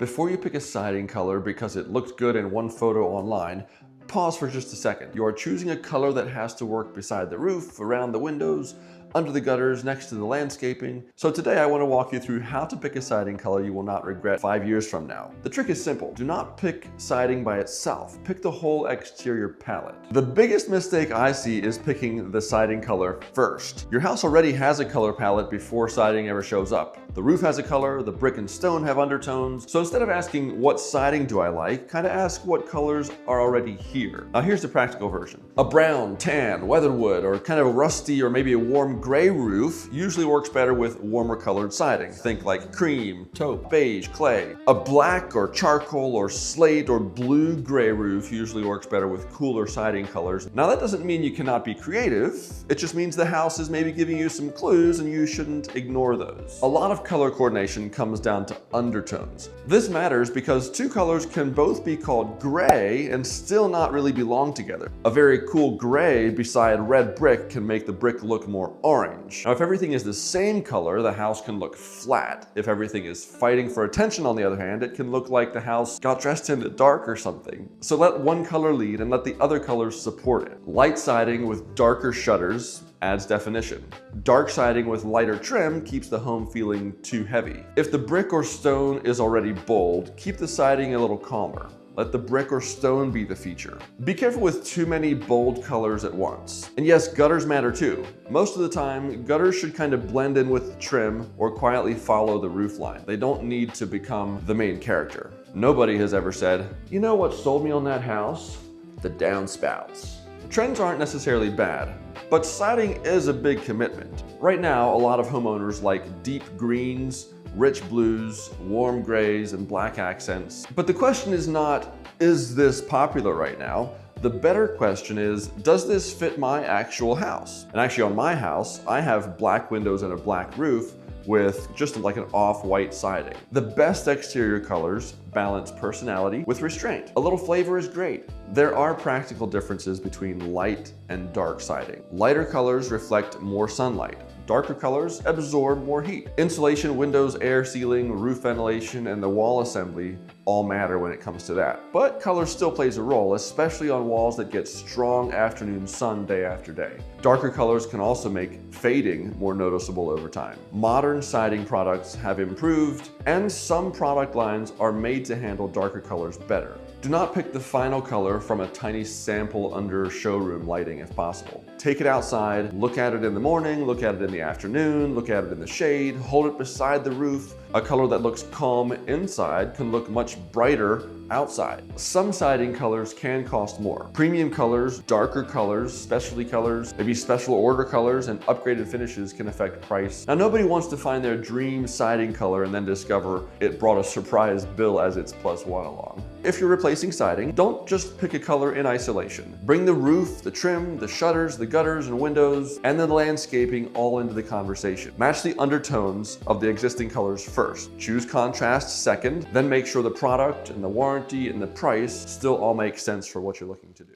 Before you pick a siding color because it looked good in one photo online, pause for just a second. You are choosing a color that has to work beside the roof, around the windows, under the gutters, next to the landscaping. So today I want to walk you through how to pick a siding color you will not regret 5 years from now. The trick is simple. Do not pick siding by itself. Pick the whole exterior palette. The biggest mistake I see is picking the siding color first. Your house already has a color palette before siding ever shows up. The roof has a color, the brick and stone have undertones. So instead of asking what siding do I like, kind of ask what colors are already here. Now here's the practical version. A brown, tan, weatherwood, or kind of a rusty or maybe a warm gray roof usually works better with warmer colored siding. Think like cream, taupe, beige, clay. A black or charcoal or slate or blue gray roof usually works better with cooler siding colors. Now that doesn't mean you cannot be creative. It just means the house is maybe giving you some clues and you shouldn't ignore those. A lot of color coordination comes down to undertones. This matters because two colors can both be called gray and still not really belong together. A very cool gray beside red brick can make the brick look more orange. Now, if everything is the same color, the house can look flat. If everything is fighting for attention, on the other hand, it can look like the house got dressed in the dark or something. So let one color lead and let the other colors support it. Light siding with darker shutters adds definition. Dark siding with lighter trim keeps the home feeling too heavy. If the brick or stone is already bold, keep the siding a little calmer. Let the brick or stone be the feature. Be careful with too many bold colors at once. And yes, gutters matter too. Most of the time, gutters should kind of blend in with the trim or quietly follow the roof line. They don't need to become the main character. Nobody has ever said, "You know what sold me on that house? The downspouts." Trends aren't necessarily bad, but siding is a big commitment. Right now, a lot of homeowners like deep greens, rich blues, warm grays, and black accents. But the question is not, is this popular right now? The better question is, does this fit my actual house? And actually on my house, I have black windows and a black roof with just like an off-white siding. The best exterior colors balance personality with restraint. A little flavor is great. There are practical differences between light and dark siding. Lighter colors reflect more sunlight. Darker colors absorb more heat. Insulation, windows, air sealing, roof ventilation, and the wall assembly all matter when it comes to that. But color still plays a role, especially on walls that get strong afternoon sun day after day. Darker colors can also make fading more noticeable over time. Modern siding products have improved, and some product lines are made to handle darker colors better. Do not pick the final color from a tiny sample under showroom lighting if possible. Take it outside, look at it in the morning, look at it in the afternoon, look at it in the shade, hold it beside the roof. A color that looks calm inside can look much brighter outside. Some siding colors can cost more. Premium colors, darker colors, specialty colors, maybe special order colors, and upgraded finishes can affect price. Now, nobody wants to find their dream siding color and then discover it brought a surprise bill as its +1 along. If you're replacing siding, don't just pick a color in isolation. Bring the roof, the trim, the shutters, the gutters and windows, and the landscaping all into the conversation. Match the undertones of the existing colors first. Choose contrast second, then make sure the product and the warranty and the price still all make sense for what you're looking to do.